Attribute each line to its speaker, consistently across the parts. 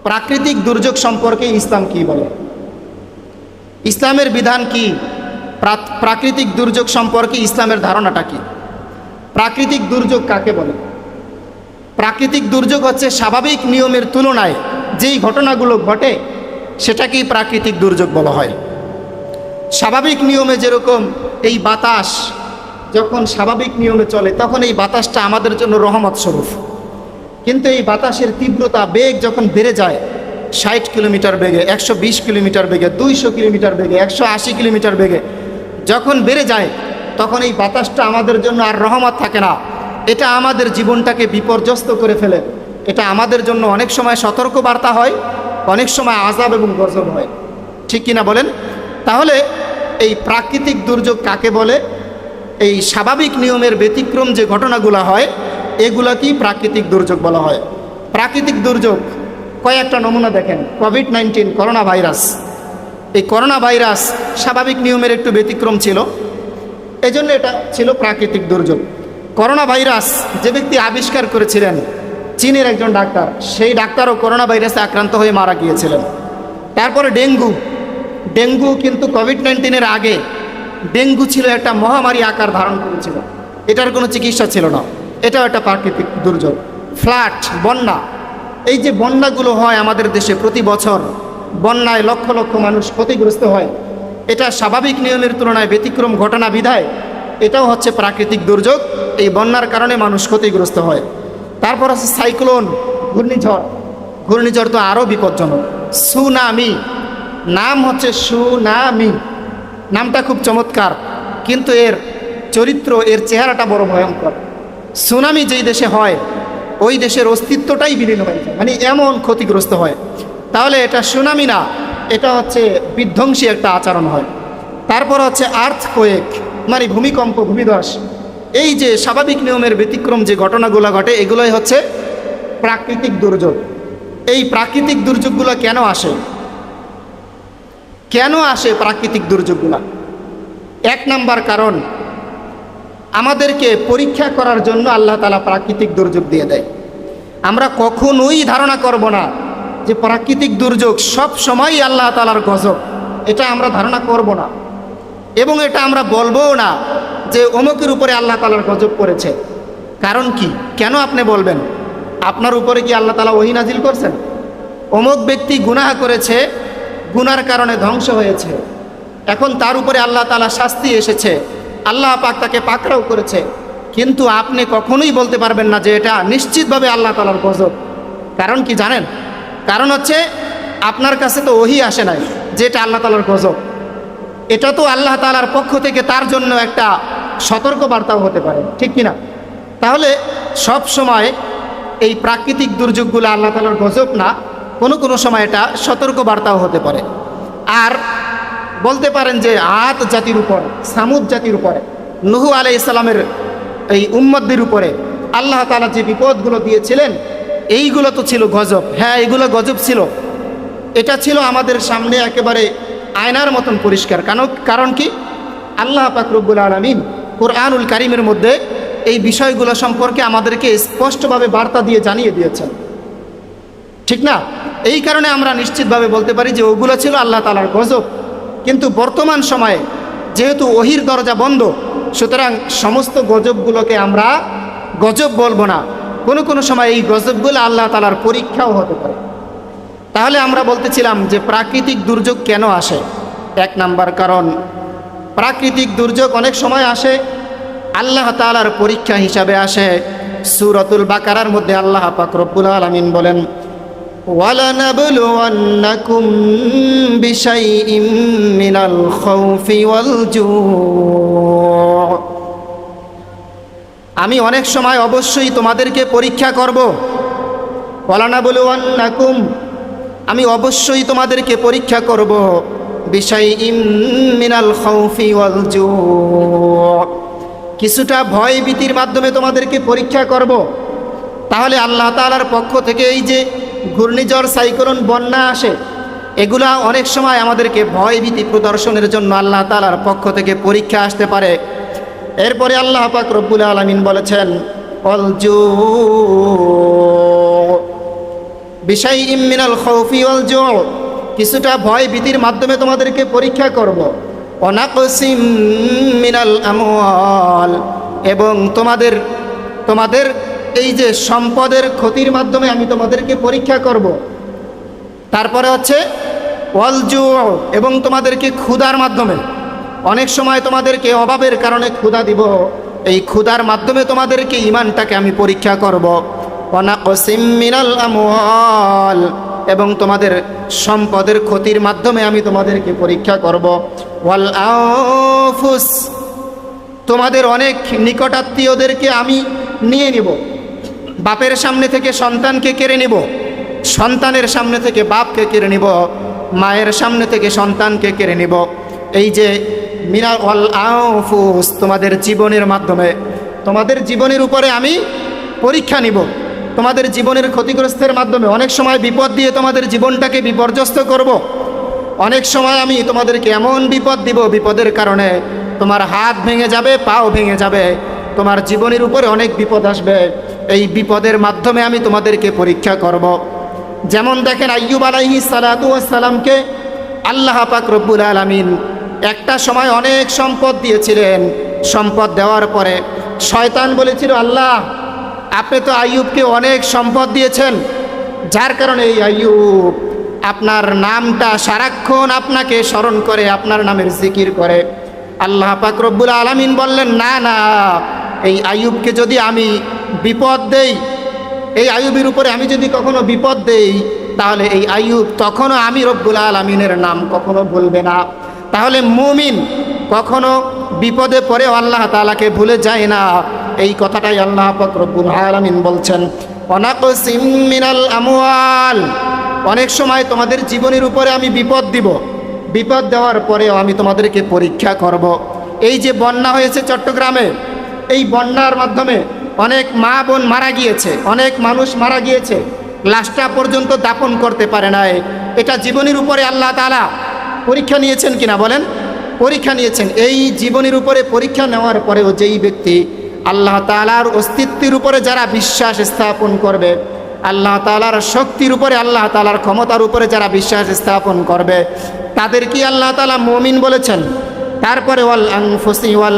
Speaker 1: প্রাকৃতিক দুর্যোগ সম্পর্কে ইসলাম কি বলে, ইসলামের বিধান কি, প্রাকৃতিক দুর্যোগ সম্পর্কে ইসলামের ধারণাটা কি। প্রাকৃতিক দুর্যোগ কাকে বলে? প্রাকৃতিক দুর্যোগ হচ্ছে স্বাভাবিক নিয়মের তুলনায় যেই ঘটনাগুলো ঘটে সেটাকেই প্রাকৃতিক দুর্যোগ বলা হয়। স্বাভাবিক নিয়মে যেরকম এই বাতাস যখন স্বাভাবিক নিয়মে চলে তখন এই বাতাসটা আমাদের জন্য রহমত স্বরূপ, কিন্তু এই বাতাসের তীব্রতা বেগ যখন বেড়ে যায় 60 কিলোমিটার বেগে, 120 কিলোমিটার বেগে, 200 কিলোমিটার বেগে, 180 কিলোমিটার বেগে যখন বেড়ে যায় তখন এই বাতাসটা আমাদের জন্য আর রহমত থাকে না, এটা আমাদের জীবনটাকে বিপর্যস্ত করে ফেলে। এটা আমাদের জন্য অনেক সময় সতর্ক বার্তা হয়, অনেক সময় আযাব এবং গজব হয়, ঠিক কিনা বলেন? তাহলে এই প্রাকৃতিক দুর্যোগ কাকে বলে? এই স্বাভাবিক নিয়মের ব্যতিক্রম যে ঘটনাগুলো হয় এগুলাকেই প্রাকৃতিক দুর্যোগ বলা হয়। প্রাকৃতিক দুর্যোগ কয়েকটা নমুনা দেখেন। কোভিড-19 করোনা ভাইরাস, এই করোনা ভাইরাস স্বাভাবিক নিয়মের একটু ব্যতিক্রম ছিল, এজন্য এটা ছিল প্রাকৃতিক দুর্যোগ। করোনা ভাইরাস যে ব্যক্তি আবিষ্কার করেছিলেন চীনের একজন ডাক্তার, সেই ডাক্তারও করোনা ভাইরাসে আক্রান্ত হয়ে মারা গিয়েছিলেন। তারপরে ডেঙ্গু কিন্তু কোভিড-19 আগে ডেঙ্গু ছিল একটা মহামারী আকার ধারণ করেছিল, এটার কোনো চিকিৎসা ছিল না, এটাও একটা প্রাকৃতিক দুর্যোগ। ফ্লাড, বন্যা, এই যে বন্যাগুলো হয় আমাদের দেশে প্রতি বছর, বন্যায় লক্ষ লক্ষ মানুষ ক্ষতিগ্রস্ত হয়, এটা স্বাভাবিক নিয়মের তুলনায় ব্যতিক্রম ঘটনা বিধায় এটাও হচ্ছে প্রাকৃতিক দুর্যোগ, এই বন্যার কারণে মানুষ ক্ষতিগ্রস্ত হয়। তারপর আছে সাইক্লোন, ঘূর্ণিঝড় তো আরও বিপজ্জনক। সুনামি, নাম হচ্ছে সুনামি, নামটা খুব চমৎকার, কিন্তু এর চরিত্র, এর চেহারাটা বড় ভয়ঙ্কর। সুনামি যেই দেশে হয় ওই দেশের অস্তিত্বটাই বিলীন হয়ে যায়, মানে এমন ক্ষতিগ্রস্ত হয়। তাহলে এটা সুনামি না, এটা হচ্ছে বিধ্বংসী একটা আচরণ হয়। তারপর হচ্ছে আর্থকোয়েক, মানে ভূমিকম্প, ভূমিধস, এই যে স্বাভাবিক নিয়মের ব্যতিক্রম যে ঘটনাগুলো ঘটে এগুলোই হচ্ছে প্রাকৃতিক দুর্যোগ। এই প্রাকৃতিক দুর্যোগগুলো কেন আসে প্রাকৃতিক দুর্যোগগুলো? এক নাম্বার কারণ, আমাদেরকে পরীক্ষা করার জন্য আল্লাহ তাআলা প্রাকৃতিক দুর্যোগ দিয়ে দেয়। আমরা কখনোই ধারণা করব না যে প্রাকৃতিক দুর্যোগ সব সময়ই আল্লাহ তাআলার গজব, এটা আমরা ধারণা করব না, এবং এটা আমরা বলবোও না যে অমুকের উপরে আল্লাহ তাআলার গজব পড়েছে। কারণ কি? কেন আপনি বলবেন? আপনার উপরে কি আল্লাহ তাআলা ওহী নাজিল করছেন? অমুক ব্যক্তি গুনাহ করেছে, গুনার কারণে ধ্বংস হয়েছে, এখন তার উপরে আল্লাহ তাআলা শাস্তি এসেছে, আল্লাহ পাক তাকে পাকড়াও করেছে, কিন্তু আপনি কখনোই বলতে পারবেন না যে এটা নিশ্চিতভাবে আল্লাহ তাআলার গজব। কারণ কি জানেন? কারণ হচ্ছে আপনার কাছে তো ওহী আসে নাই যে এটা আল্লাহ তাআলার গজব, এটা তো আল্লাহ তাআলার পক্ষ থেকে তার জন্য একটা সতর্ক বার্তাও হতে পারে, ঠিক কিনা? তাহলে সব সময় এই প্রাকৃতিক দুর্যোগগুলো আল্লাহ তাআলার গজব না, কোনো সময় এটা সতর্ক বার্তাও হতে পারে। আর বলতে পারেন যে আদ জাতির উপর, সামুদ জাতির উপরে, নূহ আলাইহিস সালামের এই উম্মতদের উপরে আল্লাহ তাআলা যে বিপদগুলো দিয়েছিলেন এইগুলো তো ছিল গজব। হ্যাঁ, এগুলো গজব ছিল, এটা ছিল আমাদের সামনে একেবারে আয়নার মতন পরিষ্কার। কারণ কি? আল্লাহ পাক রব্বুল আলামিন কোরআনুল কারীমের মধ্যে এই বিষয়গুলো সম্পর্কে আমাদেরকে স্পষ্টভাবে বার্তা দিয়ে জানিয়ে দিয়েছেন, ঠিক না? এই কারণে আমরা নিশ্চিতভাবে বলতে পারি যে ওগুলো ছিল আল্লাহ তাআলার গজব। কিন্তু বর্তমান সময়ে যেহেতু ওহীর দরজা বন্ধ, সুতরাং সমস্ত গজবগুলোকে আমরা গজব বলবো না, কোনো সময় এই গজবগুলো আল্লাহ তাআলার পরীক্ষাও হতে পারে। তাহলে আমরা বলতেছিলাম যে প্রাকৃতিক দুর্যোগ কেন আসে? এক নাম্বার কারণ, প্রাকৃতিক দুর্যোগ অনেক সময় আসে আল্লাহ তাআলার পরীক্ষা হিসাবে আসে। সূরাতুল বাকারার মধ্যে আল্লাহ পাক রব্বুল আলামিন বলেন, ওয়ালানাবলুওয়ান্নাকুম বিশাইইম মিনাল খাউফি ওয়াল জু', আমি অনেক সময় অবশ্যই তোমাদেরকে পরীক্ষা করব। ওয়ালানাবলুওয়ান্নাকুম, আমি অবশ্যই তোমাদেরকে পরীক্ষা করব, বিশাইইম মিনাল খাউফি ওয়াল জু', কিছুটা ভয় ভীতির মাধ্যমে তোমাদেরকে পরীক্ষা করব। তাহলে আল্লাহ তাআলার পক্ষ থেকে এই যে ঘূর্ণিঝড়, সাইক্লোন, বন্যা আসে, এগুলা অনেক সময় আমাদেরকে ভয় ভীতি প্রদর্শনের জন্য আল্লাহ তাআলার পক্ষ থেকে পরীক্ষা আসতে পারে। এরপরে আল্লাহ পাক রব্বুল আলামিন বলেছেন, বিশাইইম মিনাল খাউফি ওয়াল জু', কিছুটা ভয় ভীতির মাধ্যমে তোমাদেরকে পরীক্ষা করব। ওয়া নাকসিম মিনাল আমওয়াল, এবং তোমাদের এই যে সম্পদের ক্ষতির মাধ্যমে আমি তোমাদেরকে পরীক্ষা করব। তারপরে হচ্ছে ওয়াল জু', এবং তোমাদেরকে ক্ষুধার মাধ্যমে, অনেক সময় তোমাদেরকে অভাবের কারণে ক্ষুধা দিব, এই ক্ষুধার মাধ্যমে তোমাদেরকে ঈমানটাকে আমি পরীক্ষা করব। ওয়া নাকসিম মিনাল আমওয়াল, এবং তোমাদের সম্পদের ক্ষতির মাধ্যমে আমি তোমাদেরকে পরীক্ষা করব। ওয়াল আনফুস, তোমাদের অনেক নিকটাত্মীয়দেরকে আমি নিয়ে নিব, বাপের সামনে থেকে সন্তানকে কেড়ে নিব, সন্তানের সামনে থেকে বাপকে কেড়ে নিব, মায়ের সামনে থেকে সন্তানকে কেড়ে নিব। এই যে মিনাল ওয়াল আনফুস, তোমাদের জীবনের মাধ্যমে, তোমাদের জীবনের উপরে আমি পরীক্ষা নিব, তোমাদের জীবনের ক্ষতিগ্রস্তের মাধ্যমে অনেক সময় বিপদ দিয়ে তোমাদের জীবনটাকে বিপর্যস্ত করব। অনেক সময় আমি তোমাদেরকে এমন বিপদ দিব, বিপদের কারণে তোমার হাত ভেঙে যাবে, পাও ভেঙে যাবে, তোমার জীবনের উপরে অনেক বিপদ আসবে। এই বিপদের মাধ্যমে আমি তোমাদেরকে পরীক্ষা করব। যেমন দেখেন আইয়ুব আলাইহিস সালাতু ওয়াস সালামকে আল্লাহ পাক রব্বুল আলামিন একটা সময় অনেক সম্পদ দিয়েছিলেন। সম্পদ দেওয়ার পরে শয়তান বলেছিল, আল্লাহ আপনি তো আইয়ুবকে অনেক সম্পদ দিয়েছেন, যার কারণে এই আইয়ুব আপনার নামটা সারাক্ষণ আপনাকে স্মরণ করে, আপনার নামের জিকির করে। আল্লাহ পাক রব্বুল আলামিন বললেন, না না, এই আইয়ুবকে যদি আমি বিপদ দেই, এই আইয়ুবের উপরে আমি যদি কখনো বিপদ দেই, তাহলে এই আইয়ুব তখনও আমি রব্বুল আলামিনের নাম কখনো ভুলবে না। তাহলে মুমিন কখনো বিপদে পড়ে আল্লাহ তাআলাকে ভুলে যায় না, এই কথাটাই আল্লাহ পাক রব্বুল আলামিন বলছেন। ওয়ানাকসিম মিনাল আমওয়াল, অনেক সময় তোমাদের জীবনের উপরে আমি বিপদ দিব, বিপদ দেওয়ার পরেও আমি তোমাদেরকে পরীক্ষা করব। এই যে বন্যা হয়েছে চট্টগ্রামে, এই বন্যার মাধ্যমে অনেক মা বোন মারা গিয়েছে, অনেক মানুষ মারা গিয়েছে, লাশটা পর্যন্ত দাফন করতে পারে নাই। এটা জীবনের উপরে আল্লাহ তাআলা পরীক্ষা নিয়েছেন কিনা বলেন? পরীক্ষা নিয়েছেন। এই জীবনের উপরে পরীক্ষা নেওয়ার পরেও যেই ব্যক্তি আল্লাহ তাআলার অস্তিত্বের উপরে যারা বিশ্বাস স্থাপন করবে, আল্লাহ তাআলার শক্তির উপরে, আল্লাহ তাআলার ক্ষমতার উপরে যারা বিশ্বাস স্থাপন করবে, তাদের কি আল্লাহ তাআলা মুমিন বলেছেন। তারপরে ওয়াল আনফুসি ওয়াল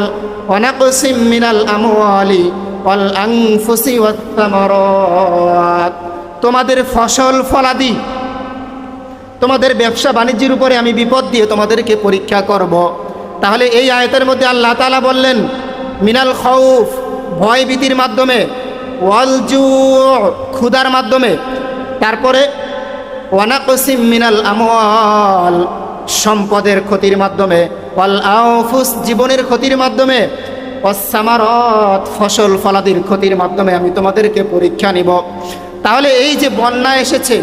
Speaker 1: ওয়ানাকসিম মিনাল আমওয়ালি ওয়াল আনফুসি ওয়াত তামারাত, তোমাদের ফসল ফলাদি, তোমাদের ব্যবসা বাণিজ্যের উপরে আমি বিপদ দিয়ে তোমাদেরকে পরীক্ষা করব। তাহলে এই আয়াতের মধ্যে আল্লাহ তাআলা বললেন মিনাল খাউফ, ভয় ভীতির মাধ্যমে, ওয়াল জু', ক্ষুধার মাধ্যমে, তারপরে ওয়ানাকসিম মিনাল আমওয়াল, সম্পদের ক্ষতির মাধ্যমে, ওয়াল আনফুস, জীবনের ক্ষতির মাধ্যমে, ওয়াস সামারাত, ফসল ফলাদির ক্ষতির মাধ্যমে আমি তোমাদেরকে পরীক্ষা নিব। তাহলে এই যে বন্যা এসেছে,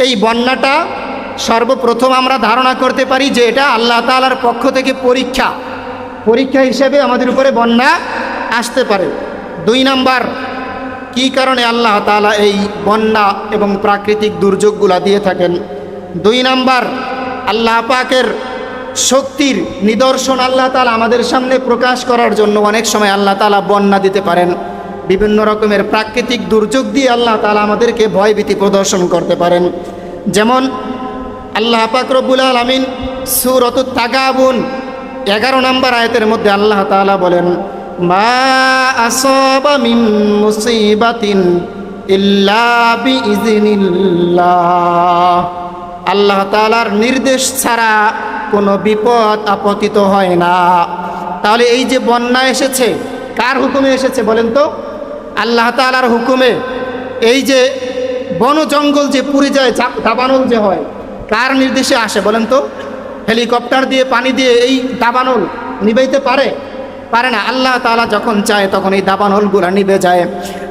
Speaker 1: এই বন্যাটা সর্বপ্রথম আমরা ধারণা করতে পারি যে এটা আল্লাহ তাআলার পক্ষ থেকে পরীক্ষা, পরীক্ষা হিসেবে আমাদের উপরে বন্যা আসতে পারে। 2 নাম্বার, কি কারণে আল্লাহ তাআলা এই বন্যা এবং প্রাকৃতিক দুর্যোগগুলা দিয়ে থাকেন? 2 নাম্বার, আল্লাহ পাকের শক্তির নিদর্শন আল্লাহ তাআলা আমাদের সামনে প্রকাশ করার জন্য অনেক সময় আল্লাহ তাআলা বন্যা দিতে পারেন। বিভিন্ন রকমের প্রাকৃতিক দুর্যোগ দিয়ে আল্লাহ তাআলা আমাদেরকে ভয়ভীতি প্রদর্শন করতে পারেন। যেমন আল্লাহ পাক রব্বুল আলামিন সূরাতুত তাগাবুন 11 নম্বর আয়াতের মধ্যে আল্লাহ তাআলা বলেন, মা আসাবা মিন মুসিবাতিন ইল্লা বিইজনিল্লাহ, আল্লাহ তাআলার নির্দেশ ছাড়া কোনো বিপদ আপতিত হয় না। তাহলে এই যে বন্যা এসেছে, কার হুকুমে এসেছে বলেন তো? আল্লাহ তাআলার হুকুমে। এই যে বন জঙ্গল যে পুড়ে যায়, দাবানল যে হয়, কার নির্দেশে আসে বলেন তো? হেলিকপ্টার দিয়ে পানি দিয়ে এই দাবানল নিভাইতে পারে? পারে না। আল্লাহ তাআলা যখন চায় তখন এই দাবানলগুলা নিভে যায়।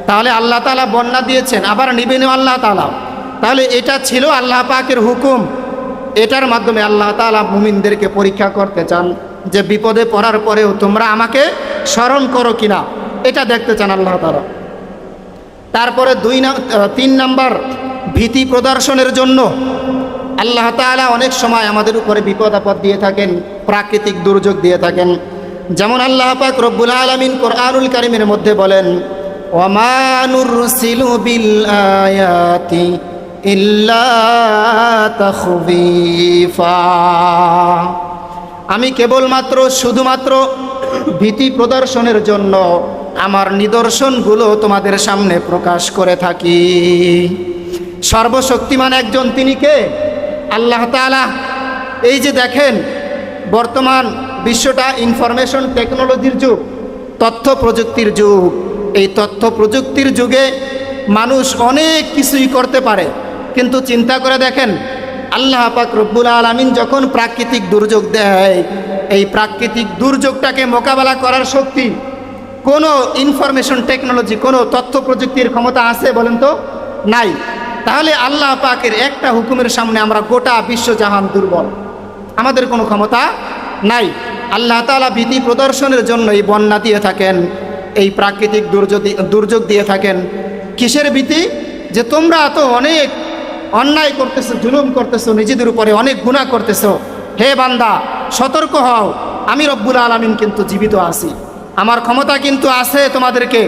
Speaker 1: তাহলে আল্লাহ তাআলা বন্যা দিয়েছেন, আবার নিবে নেও আল্লাহ তাআলা। তাহলে এটা ছিল আল্লাহ পাকের হুকুম। এটার মাধ্যমে আল্লাহ তাআলা মুমিনদেরকে পরীক্ষা করতে চান যে বিপদে পড়ার পরেও তোমরা আমাকে স্মরণ করো কিনা, এটা দেখতে চান আল্লাহ তাআলা। তারপরে 3 নাম্বার, ভীতি প্রদর্শনের জন্য আল্লাহ তাআলা অনেক সময় আমাদের উপরে বিপদ আপদ দিয়ে থাকেন, প্রাকৃতিক দুর্যোগ দিয়ে থাকেন। যেমন আল্লাহ পাক রব্বুল আলামিন কোরআনুল কারীমের মধ্যে বলেন, ওয়া মা নুরসিলু বিল আয়াতি ইল্লা তাখবীফা। আমি কেবলমাত্র শুধুমাত্র ভীতি প্রদর্শনের জন্য আমার নিদর্শনগুলো তোমাদের সামনে প্রকাশ করে থাকি। সর্বশক্তিমান একজন, তিনি কে? আল্লাহ তাআলা। এই যে দেখেন, বর্তমান বিশ্বটা ইনফরমেশন টেকনোলজির যুগ, তথ্য প্রযুক্তির যুগ। এই তথ্য প্রযুক্তির যুগে মানুষ অনেক কিছুই করতে পারে, কিন্তু চিন্তা করে দেখেন, আল্লাহ পাক রব্বুল আলামিন যখন প্রাকৃতিক দুর্যোগ দেয়, এই প্রাকৃতিক দুর্যোগটাকে মোকাবেলা করার শক্তি কোনো ইনফরমেশন টেকনোলজি, কোনো তথ্য প্রযুক্তির ক্ষমতা আছে বলেন তো? নাই। তাহলে আল্লাহ পাকের একটা হুকুমের সামনে আমরা গোটা বিশ্বজাহান দুর্বল, আমাদের কোনো ক্ষমতা নাই। আল্লাহ তাআলা ভীতি প্রদর্শনের জন্য এই বন্যা দিয়ে থাকেন, এই প্রাকৃতিক দুর্যোগ দিয়ে থাকেন। কিসের ভীতি? যে তোমরা তো অনেক অন্যায় করতেছো, জুলুম করতেছো, নিজেদের উপরে অনেক গুনাহ করতেছো। হে বান্দা, সতর্ক হও, আমি রব্বুল আলামিন কিন্তু জীবিত আছি, আমার ক্ষমতা কিন্তু আছে তোমাদেরকে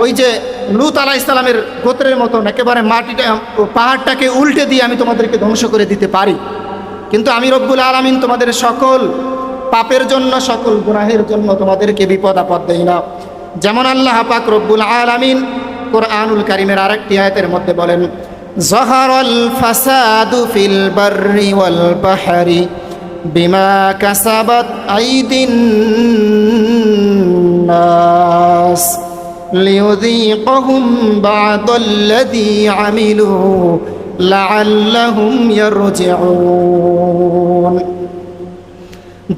Speaker 1: ওই যে লূত আলাইহিস সালামের গোত্রের মতন একেবারে মাটিটা, পাহাড়টাকে উল্টে দিয়ে আমি তোমাদেরকে ধ্বংস করে দিতে পারি। কিন্তু আমি রব্বুল আলামিন তোমাদের সকল পাপের জন্য, সকল গুনাহের জন্য তোমাদেরকে বিপদ আপদ দেই না। যেমন আল্লাহ পাক রব্বুল আলামিন কোরআনুল কারীমের আরেকটি আয়াতের মধ্যে বলেন, যাহারাল ফাসাদু ফিল বাররি ওয়াল বাহরি বিমা কাসাবাত আইদিন নাস লিয়ুযীকাহুম বা'দাল্লাযী আমিলু লাআল্লাহুম ইয়ারজিউন।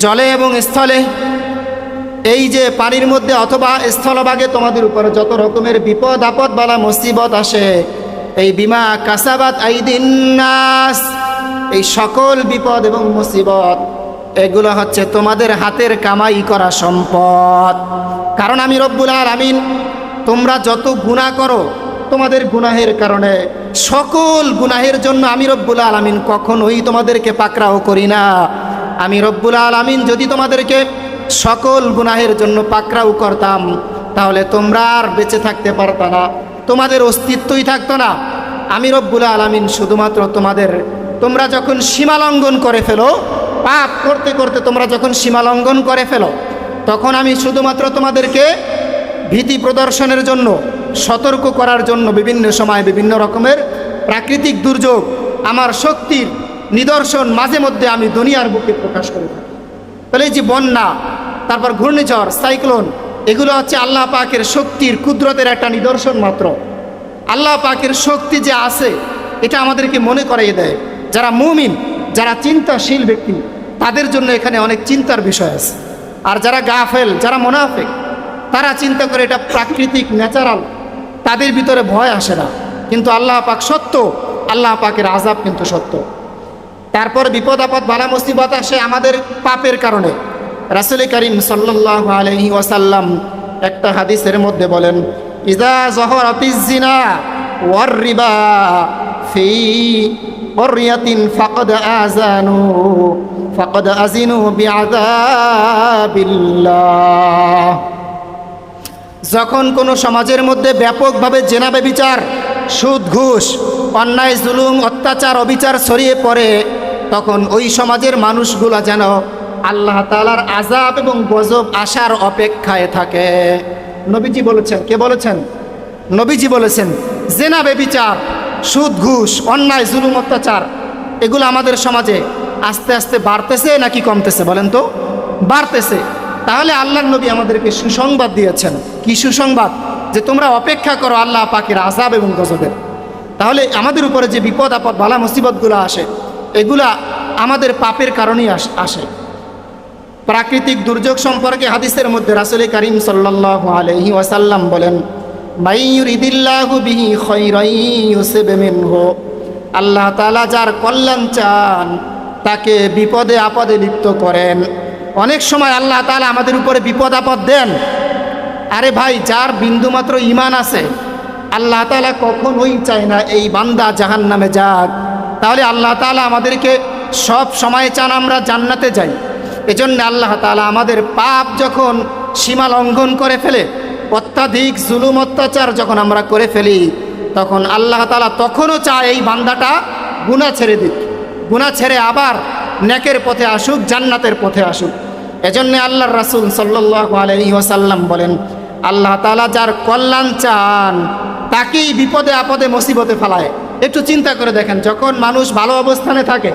Speaker 1: জলে এবং স্থলে, এই যে পানির মধ্যে অথবা স্থলভাগে তোমাদের উপরে যত রকমের বিপদ আপদ বালা মুসিবত আসে, এই বিমা কাসাবাত আইদিন নাস, এই সকল বিপদ এবং মুসিবত এগুলো হচ্ছে তোমাদের হাতের কামাই করা সম্পদ। কারণ আমি রব্বুল আলামিন, তোমরা যত গুনাহ করো, তোমাদের গুনাহের কারণে, সকল গুনাহের জন্য আমি রব্বুল আলামিন কখনোই তোমাদেরকে পাকড়াও করি না। আমি রব্বুল আলামিন যদি তোমাদেরকে সকল গুনাহের জন্য পাকড়াও করতাম, তাহলে তোমরা আর বেঁচে থাকতে পারতা না, তোমাদের অস্তিত্বই থাকতো না। আমি রব্বুল আলামিন শুধুমাত্র তোমরা যখন সীমালঙ্ঘন করে ফেলো, পাপ করতে করতে তোমরা যখন সীমালঙ্ঘন করে ফেলো, তখন আমি শুধুমাত্র তোমাদেরকে ভীতি প্রদর্শনের জন্য, সতর্ক করার জন্য বিভিন্ন সময় বিভিন্ন রকমের প্রাকৃতিক দুর্যোগ, আমার শক্তির নিদর্শন মাঝে মধ্যে আমি দুনিয়ার বুকে প্রকাশ করে থাকি। তাহলে এই যে বন্যা, তারপর ঘূর্ণিঝড়, সাইক্লোন, এগুলো হচ্ছে আল্লাহ পাকের শক্তির, কুদরতের একটা নিদর্শন মাত্র। আল্লাহ পাকের শক্তি যে আছে, এটা আমাদেরকে মনে করাইয়ে দেয়। যারা মুমিন, যারা চিন্তাশীল ব্যক্তি, তাদের জন্য এখানে অনেক চিন্তার বিষয় আছে। আর যারা গাফেল, যারা মুনাফিক, তারা চিন্তা করে এটা প্রাকৃতিক, ন্যাচারাল, তাদের ভিতরে ভয় আসে না। কিন্তু আল্লাহ পাক সত্য, আল্লাহ পাকের আযাব কিন্তু সত্য। তারপর বিপদ আপদ বালা মুসিবত আসে আমাদের পাপের কারণে। রাসূল করিম সাল্লাল্লাহু আলাইহি ওয়াসাল্লাম একটা হাদিসের মধ্যে বলেন, ইযা যাহারাতিজ জিনা ওয়ার রিবা ফি ক্বরিয়াতিন ফাকাদ আযিনু বিআযাবিল্লাহ। যখন কোনো সমাজের মধ্যে ব্যাপকভাবে জেনা ব্যভিচার, সুদ ঘুষ, অন্যায় জুলুম, অত্যাচার, অবিচার ছড়িয়ে পড়ে, তখন ওই সমাজের মানুষগুলা যেন আল্লাহ তাআলার আযাব এবং গজব আসার অপেক্ষায় থাকে। নবীজি বলেছেন, কে বলেছেন? নবীজি বলেছেন, জেনা ব্যভিচার, সুদ ঘুষ, অন্যায় জুলুম, অত্যাচার, এগুলো আমাদের সমাজে আস্তে আস্তে বাড়তেছে নাকি কমতেছে বলেন তো? বাড়তেছে। তাহলে আল্লাহর নবী আমাদেরকে সুসংবাদ দিয়েছেন। কি সুসংবাদ? যে তোমরা অপেক্ষা করো আল্লাহ পাকের আযাব এবং গজবের। তাহলে আমাদের উপরে যে বিপদ আপদ বালা মুসিবতগুলো আসে, এগুলা আমাদের পাপের কারণেই আসে। প্রাকৃতিক দুর্যোগ সম্পর্কে হাদিসের মধ্যে রাসূল করিম সাল্লাল্লাহু আলাইহি ওয়াসাল্লাম বলেন, মাই ইউরিদিল্লাহু বিহি খায়রান ইউসিব মিনহু। আল্লাহ তাআলা যার কল্যাণ চান, তাকে বিপদে আপদে লিপ্ত করেন। অনেক সময় আল্লাহ তাআলা আমাদের উপরে বিপদ আপদ দেন। আরে ভাই, যার বিন্দুমাত্র ঈমান আছে, আল্লাহ তাআলা কখনোই চায় না এই বান্দা জাহান্নামে যাক। তাহলে আল্লাহ তাআলা আমাদেরকে সব সময় চান আমরা জান্নাতে যাই। এজন্য আল্লাহ তাআলা আমাদের পাপ যখন সীমা লঙ্ঘন করে ফেলে, অত্যাধিক জুলুম অত্যাচার যখন আমরা করে ফেলি, তখন আল্লাহ তাআলা তখনও চায় এই বান্দাটা গুনাহ ছেড়ে দিক, গুনাহ ছেড়ে আবার নেকের পথে আসুক, জান্নাতের পথে আসুক। এজন্য আল্লাহর রাসূল সাল্লাল্লাহু আলাইহি ওয়াসাল্লাম বলেন, আল্লাহ তাআলা যার কল্যাণ চান তাকেই বিপদে আপদে মুসিবতে ফেলায়। একটু চিন্তা করে দেখেন, যখন মানুষ ভালো অবস্থানে থাকে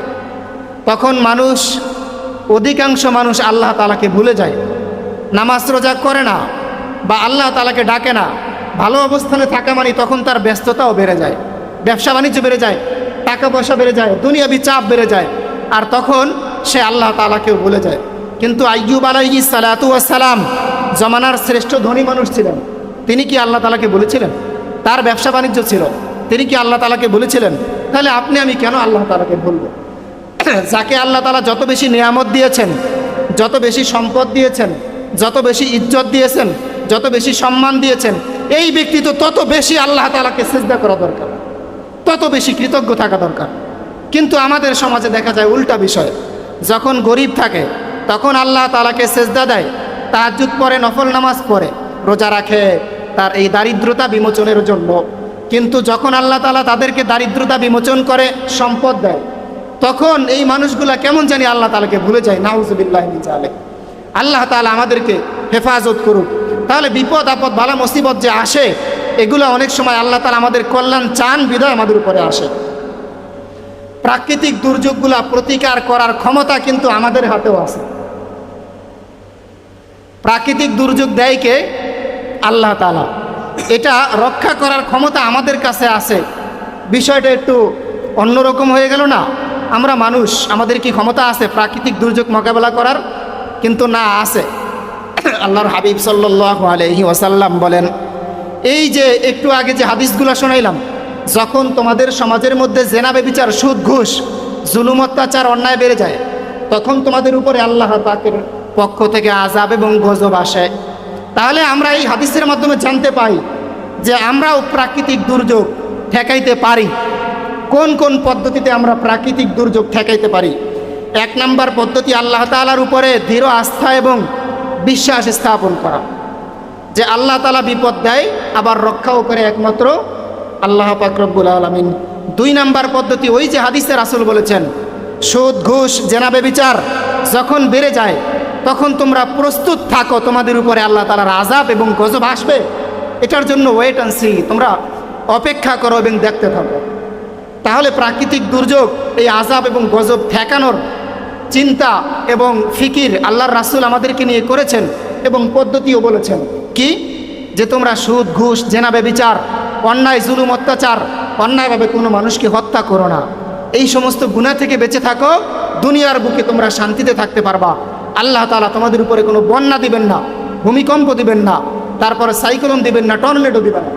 Speaker 1: তখন অধিকাংশ মানুষ আল্লাহ তাআলাকে ভুলে যায়, নামাজ রোজা করে না বা আল্লাহ তাআলাকে ডাকে না। ভালো অবস্থানে থাকা মানে তখন তার ব্যস্ততাও বেড়ে যায়, ব্যবসা বাণিজ্য বেড়ে যায়, টাকা পয়সা বেড়ে যায়, দুনিয়াবি চাপ বেড়ে যায়, আর তখন সে আল্লাহ তাআলাকেও ভুলে যায়। কিন্তু আইয়ুব আলাইহিস সালাতু ওয়াস সালাম জমানার শ্রেষ্ঠ ধনী মানুষ ছিলেন। তিনি কি আল্লাহ তাআলাকে বলেছিলেন? তার ব্যবসা বাণিজ্য ছিল, তিনি কি আল্লাহ তাআলাকে বলেছিলেন? তাহলে আপনি আমি কেন আল্লাহ তাআলাকে বলবো? যাকে আল্লাহ তাআলা যত বেশি নিয়ামত দিয়েছেন, যত বেশি সম্পদ দিয়েছেন, যত বেশি ইজ্জত দিয়েছেন, যত বেশি সম্মান দিয়েছেন, এই ব্যক্তি তো তত বেশি আল্লাহ তাআলাকে সিজদা করা দরকার, তত বেশি কৃতজ্ঞ থাকা দরকার। কিন্তু আমাদের সমাজে দেখা যায় উল্টা বিষয়। যখন গরিব থাকে তখন আল্লাহ তাআলাকে সিজদা দেয়, তাহাজ্জুদ পড়ে, নফল নামাজ পড়ে, রোজা রাখে তার এই দারিদ্রতা বিমোচনের জন্য। কিন্তু যখন আল্লাহ তাআলা তাদেরকে দারিদ্রতা বিমোচন করে সম্পদ দেয়, তখন এই মানুষগুলা কেমন জানি আল্লাহ তাআলাকে ভুলে যায়। নাউজুবিল্লাহি মিন যালিক। আল্লাহ তাআলা আমাদেরকে হেফাজত করুক। তাহলে বিপদ আপদ বালা মুসিবত যে আসে, এগুলো অনেক সময় আল্লাহ তাআলা আমাদের কল্যাণ চান বিধায় আমাদের উপরে আসে। প্রাকৃতিক দুর্যোগগুলা প্রতিকার করার ক্ষমতা কিন্তু আমাদের হাতেও আছে। প্রাকৃতিক দুর্যোগ দেয় কে? আল্লাহ তাআলা। এটা রক্ষা করার ক্ষমতা আমাদের কাছে আছে। বিষয়টা একটু অন্যরকম হয়ে গেল না? আমরা মানুষ, আমাদের কি ক্ষমতা আছে প্রাকৃতিক দুর্যোগ মোকাবেলা করার? কিন্তু না, আছে। আল্লাহর হাবিব সাল্লাল্লাহু আলাইহি ওয়াসাল্লাম বলেন, এই যে একটু আগে যে হাদিসগুলো শোনাইলাম, যখন তোমাদের সমাজের মধ্যে জেনা ব্যভিচার, সুদ ঘুষ, জুলুম অত্যাচার, অন্যায় বেড়ে যায়, তখন তোমাদের উপরে আল্লাহ পাকের পক্ষ থেকে আযাব এবং গজব আসে। তাহলে আমরা এই হাদিসের মাধ্যমে জানতে পাই যে আমরাও প্রাকৃতিক দুর্যোগ ঠেকাইতে পারি। কোন কোন পদ্ধতিতে আমরা প্রাকৃতিক দুর্যোগ ঠেকাইতে পারি? এক নাম্বার পদ্ধতি, আল্লাহ তাআলার উপরে দৃঢ় আস্থা এবং বিশ্বাস স্থাপন করা, যে আল্লাহ তাআলা বিপদ দেয় আবার রক্ষাও করে একমাত্র আল্লাহ পাক রব্বুল আলামিন। দুই নাম্বার পদ্ধতি, ওই যে হাদিসে রাসূল বলেছেন, সুদ ঘুষ জেনা ব্যভিচার যখন বেড়ে যায় তখন তোমরা প্রস্তুত থাকো, তোমাদের উপরে আল্লাহ তাআলার আযাব এবং গজব আসবে। এটার জন্য ওয়েট অ্যান্ড সি, তোমরা অপেক্ষা করো এবং দেখতে থাকো। তাহলে প্রাকৃতিক দুর্যোগ, এই আযাব এবং গজব ঠেকানোর চিন্তা এবং ফিকির আল্লাহর রাসূল আমাদেরকে নিয়ে করেছেন এবং পদ্ধতিও বলেছেন কি, যে তোমরা সুদ ঘুষ জেনা ব্যভিচার, অন্যায় জুলুম অত্যাচার, অন্যায়ভাবে কোনো মানুষকে হত্যা করো না। এই সমস্ত গুনাহ থেকে বেঁচে থাকো, দুনিয়ার বুকে তোমরা শান্তিতে থাকতে পারবা। আল্লাহ তাআলা তোমাদের উপরে কোনো বন্যা দিবেন না, ভূমিকম্প দিবেন না, তারপরে সাইক্লোন দিবেন না, টর্নেডো দিবেন না।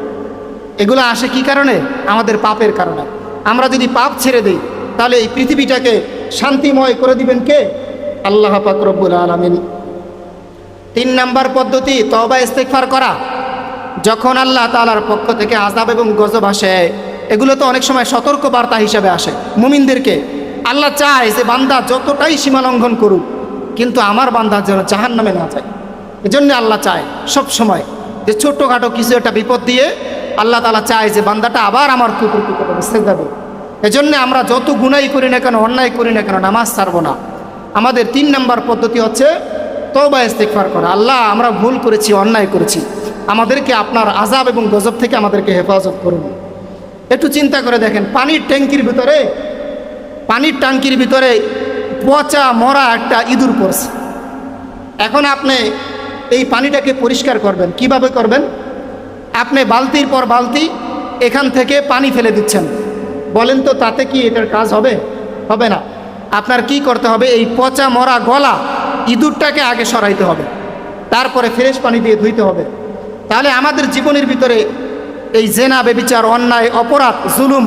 Speaker 1: এগুলো আসে কি কারণে? আমাদের পাপের কারণে। আমরা যদি পাপ ছেড়ে দিই তাহলে এই পৃথিবীটাকে শান্তিময় করে দিবেন কে? আল্লাহ পাক রব্বুল আলামিন। তিন নাম্বার পদ্ধতি, তওবা ইস্তেগফার করা। যখন আল্লাহ তাআলার পক্ষ থেকে আযাব এবং গজব আসে, এগুলো তো অনেক সময় সতর্ক বার্তা হিসেবে আসে মুমিনদেরকে। আল্লাহ চায় যে বান্দা যতটাই সীমা লঙ্ঘন করুক, কিন্তু আমার বান্দা যেন জাহান্নামে না যায়। এজন্য আল্লাহ চায় সব সময় যে ছোট্টখাটো কিছু একটা বিপদ দিয়ে আল্লাহ তাআলা চায় যে বান্দাটা আবার আমার কুকুরকে সেজদা দেবে। এজন্য আমরা যত গুনাহই করি না কেন, অন্যায় করি না কেন, নামাজ ছাড়বো না। আমাদের তিন নাম্বার পদ্ধতি হচ্ছে তওবা ইস্তেগফার করা। আল্লাহ, আমরা ভুল করেছি, অন্যায় করেছি, আমাদেরকে আপনার আযাব এবং গজব থেকে আমাদেরকে হেফাজত করুন। একটু চিন্তা করে দেখেন, পানির ট্যাঙ্কির ভিতরে পচা মরা একটা ইঁদুর পড়ছে। এখন আপনি এই পানিটাকে পরিষ্কার করবেন, কিভাবে করবেন? আপনি বালতির পর বালতি এখান থেকে পানি ফেলে দিচ্ছেন, বলেন তো তাতে কি এটার কাজ হবে? হবে না। আপনার কি করতে হবে? এই পচা মরা গলা ইঁদুরটাকে আগে সরাইতে হবে, তারপরে ফ্রেশ পানি দিয়ে ধুইতে হবে। তাহলে আমাদের জীবনের ভিতরে এই জেনা ব্যভিচার, অন্যায় অপরাধ জুলুম,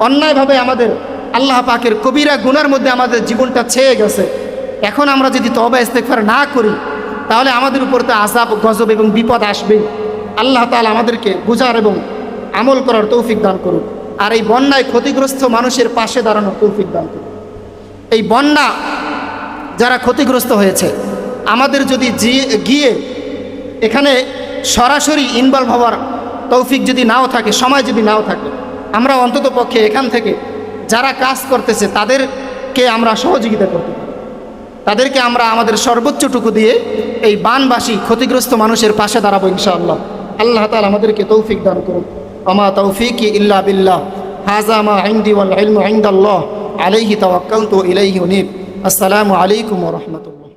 Speaker 1: অন্যায়ভাবে আমাদের আল্লাহ পাকের কবিরা গুনার মধ্যে আমাদের জীবনটা ছেয়ে গেছে। এখন আমরা যদি তওবা ইস্তেগফার না করি তাহলে আমাদের উপর তো আযাব গজব এবং বিপদ আসবেই। আল্লাহ তাআলা আমাদেরকে বুঝার এবং আমল করার তৌফিক দান করুন, আর এই বন্যায় ক্ষতিগ্রস্ত মানুষের পাশে দাঁড়ানোর তৌফিক দান করুন। এই বন্যা যারা ক্ষতিগ্রস্ত হয়েছে, আমাদের যদি গিয়ে এখানে সরাসরি ইনভলভ হওয়ার তৌফিক যদি নাও থাকে, সময় যদি নাও থাকে, আমরা অন্তত পক্ষে এখান থেকে যারা কাজ করতেছে তাদেরকে আমরা সহযোগিতা করতে পারি, তাদেরকে আমরা আমাদের সর্বোচ্চটুকু দিয়ে এই বানবাসী ক্ষতিগ্রস্ত মানুষের পাশে দাঁড়াবো ইনশাআল্লাহ। আল্লাহ তাআলা আমাদেরকে তৌফিক দান করুন। ওমা তৌফিকি ইল্লা বিল্লাহ, হাযা মা ইনদি ওয়াল ইলমু ইনদাল্লাহ, আলাইহি তাওয়াক্কালতু ইলাইহি উনীব। আসসালামু আলাইকুম ওয়া রাহমাতুল্লাহ।